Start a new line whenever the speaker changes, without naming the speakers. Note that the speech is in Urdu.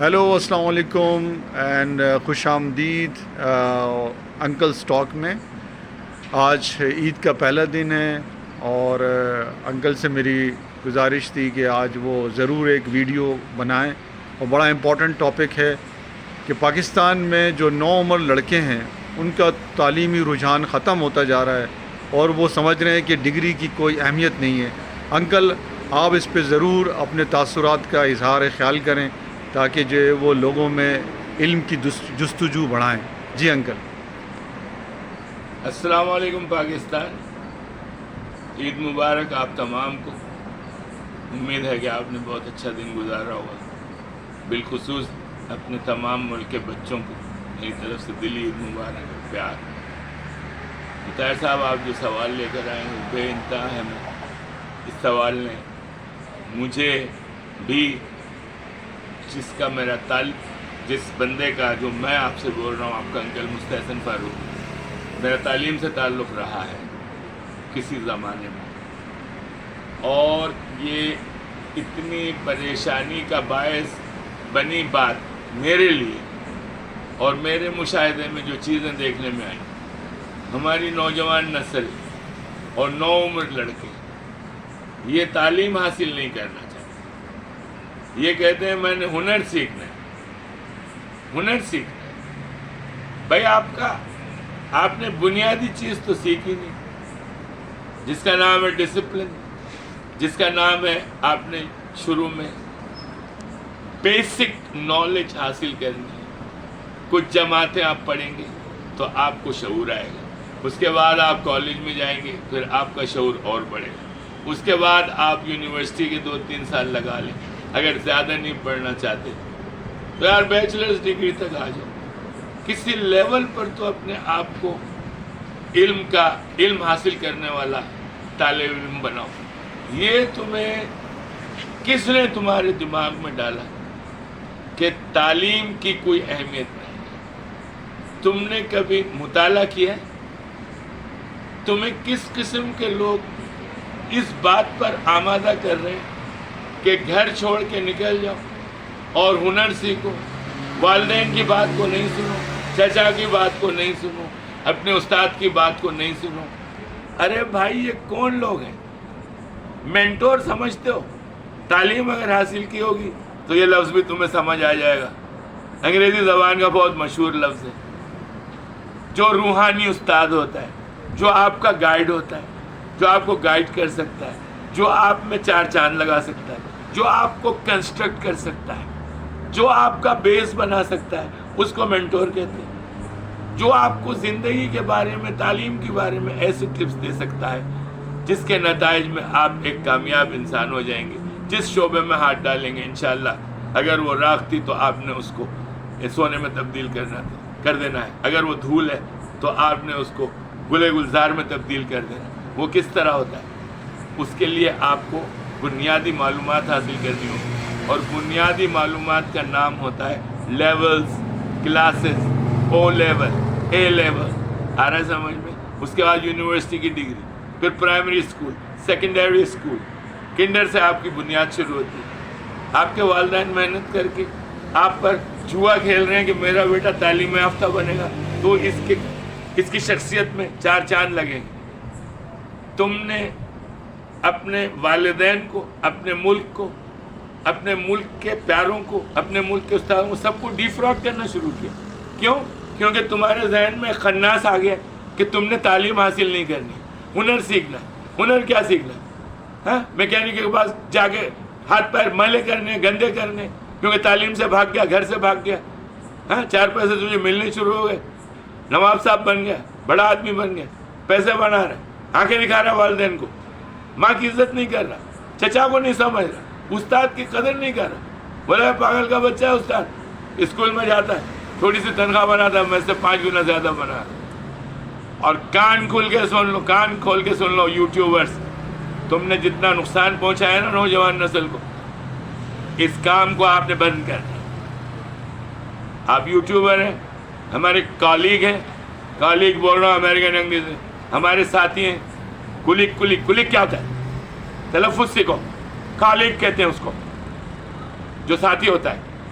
ہیلو السلام علیکم اینڈ خوش آمدید انکلز ٹاک میں. آج عید کا پہلا دن ہے اور انکل سے میری گزارش تھی کہ آج وہ ضرور ایک ویڈیو بنائیں. اور بڑا امپورٹنٹ ٹاپک ہے کہ پاکستان میں جو نوعمر لڑکے ہیں ان کا تعلیمی رجحان ختم ہوتا جا رہا ہے اور وہ سمجھ رہے ہیں کہ ڈگری کی کوئی اہمیت نہیں ہے. انکل آپ اس پہ ضرور اپنے تاثرات کا اظہار خیال کریں تاکہ جو وہ لوگوں میں علم کی جستجو بڑھائیں. جی انکل.
السلام علیکم پاکستان. عید مبارک آپ تمام کو. امید ہے کہ آپ نے بہت اچھا دن گزارا ہوگا. بالخصوص اپنے تمام ملک کے بچوں کو میری طرف سے دلی عید مبارک پیار. طاہر صاحب آپ جو سوال لے کر آئے ہیں بے انتہا ہے. اس سوال نے مجھے بھی جس بندے کا جو میں آپ سے بول رہا ہوں آپ کا انکل مستحسن فاروق, میرا تعلیم سے تعلق رہا ہے کسی زمانے میں, اور یہ اتنی پریشانی کا باعث بنی بات میرے لیے اور میرے مشاہدے میں جو چیزیں دیکھنے میں آئیں. ہماری نوجوان نسل اور نوعمر لڑکے یہ تعلیم حاصل نہیں کرنا چاہتے. یہ کہتے ہیں میں نے ہنر سیکھنا ہے. ہنر سیکھنا ہے بھائی, آپ نے بنیادی چیز تو سیکھی نہیں, جس کا نام ہے ڈسپلن, جس کا نام ہے آپ نے شروع میں بیسک نالج حاصل کرنی ہے. کچھ جماعتیں آپ پڑھیں گے تو آپ کو شعور آئے گا. اس کے بعد آپ کالج میں جائیں گے, پھر آپ کا شعور اور بڑھے گا. اس کے بعد آپ یونیورسٹی کے 2-3 سال لگا لیں. اگر زیادہ نہیں پڑھنا چاہتے تو یار بیچلرز ڈگری تک آ جاؤ. کسی لیول پر تو اپنے آپ کو علم حاصل کرنے والا طالب علم بناؤ. یہ کس نے تمہارے دماغ میں ڈالا کہ تعلیم کی کوئی اہمیت نہیں؟ تم نے کبھی مطالعہ کیا؟ تمہیں کس قسم کے لوگ اس بات پر آمادہ کر رہے ہیں کہ گھر چھوڑ کے نکل جاؤ اور ہنر سیکھو, والدین کی بات کو نہیں سنو, چچا کی بات کو نہیں سنو, اپنے استاد کی بات کو نہیں سنو؟ ارے بھائی, یہ کون لوگ ہیں؟ مینٹور سمجھتے ہو؟ تعلیم اگر حاصل کی ہوگی تو یہ لفظ بھی تمہیں سمجھ آ جائے گا. انگریزی زبان کا بہت مشہور لفظ ہے. جو روحانی استاد ہوتا ہے, جو آپ کا گائیڈ ہوتا ہے, جو آپ کو گائیڈ کر سکتا ہے, جو آپ میں 4 چاند لگا سکتا ہے, جو آپ کو کنسٹرکٹ کر سکتا ہے, جو آپ کا بیس بنا سکتا ہے, اس کو مینٹور کہتے ہیں. جو آپ کو زندگی کے بارے میں, تعلیم کے بارے میں ایسے ٹپس دے سکتا ہے جس کے نتائج میں آپ ایک کامیاب انسان ہو جائیں گے. جس شعبے میں ہاتھ ڈالیں گے انشاءاللہ اگر وہ راکھ تھی تو آپ نے اس کو سونے میں تبدیل کر دینا ہے. اگر وہ دھول ہے تو آپ نے اس کو گلے گلزار میں تبدیل کر دینا. وہ کس طرح ہوتا ہے؟ اس کے لیے آپ کو بنیادی معلومات حاصل کرنی ہوگی, اور بنیادی معلومات کا نام ہوتا ہے لیولز, کلاسز, او لیول, اے لیول. آ رہا ہے سمجھ میں؟ اس کے بعد یونیورسٹی کی ڈگری, پھر primary school, secondary school, kinder سے آپ کی بنیاد شروع ہوتی ہے. آپ کے والدین محنت کر کے آپ پر جوا کھیل رہے ہیں کہ میرا بیٹا تعلیم یافتہ بنے گا تو اس کی شخصیت میں 4 چاند لگیں گے. تم نے اپنے والدین کو, اپنے ملک کو, اپنے ملک کے پیاروں کو, اپنے ملک کے استادوں کو, سب کو ڈیفراڈ کرنا شروع کیا. کیوں؟ کیونکہ تمہارے ذہن میں خناس آ گیا کہ تم نے تعلیم حاصل نہیں کرنی, ہنر سیکھنا. ہنر کیا سیکھنا؟ ہاں, میکینک کے پاس جا کے ہاتھ پیر ملے کرنے, گندے کرنے, کیونکہ تعلیم سے بھاگ گیا, گھر سے بھاگ گیا. ہاں, 4 پیسے تجھے ملنے شروع ہو گئے, نواب صاحب بن گیا, بڑا آدمی بن گیا, پیسے بنا رہا, آنکھیں دکھا رہا والدین کو, ماں کی عزت نہیں کر رہا, چچا کو نہیں سمجھ رہا, استاد کی قدر نہیں کر رہا. بولے پاگل کا بچہ ہے استاد, اسکول میں جاتا ہے, تھوڑی سی تنخواہ بناتا ہے, میں سے 5 گنا زیادہ بنا رہا. اور کان کھول کے سن لو, کان کھول کے سن لو یوٹیوبرز, تم نے جتنا نقصان پہنچایا نا نوجوان نسل کو, اس کام کو آپ نے بند کر دیا. آپ یوٹیوبر ہیں, ہمارے کالیگ ہیں, کالیگ بول رہا ہوں امریکن انگریزی, ہمارے ساتھی ہیں. کلک کیا ہوتا ہے؟ تلفظ سیکھو. کالیگ کہتے ہیں اس کو جو ساتھی ہوتا ہے.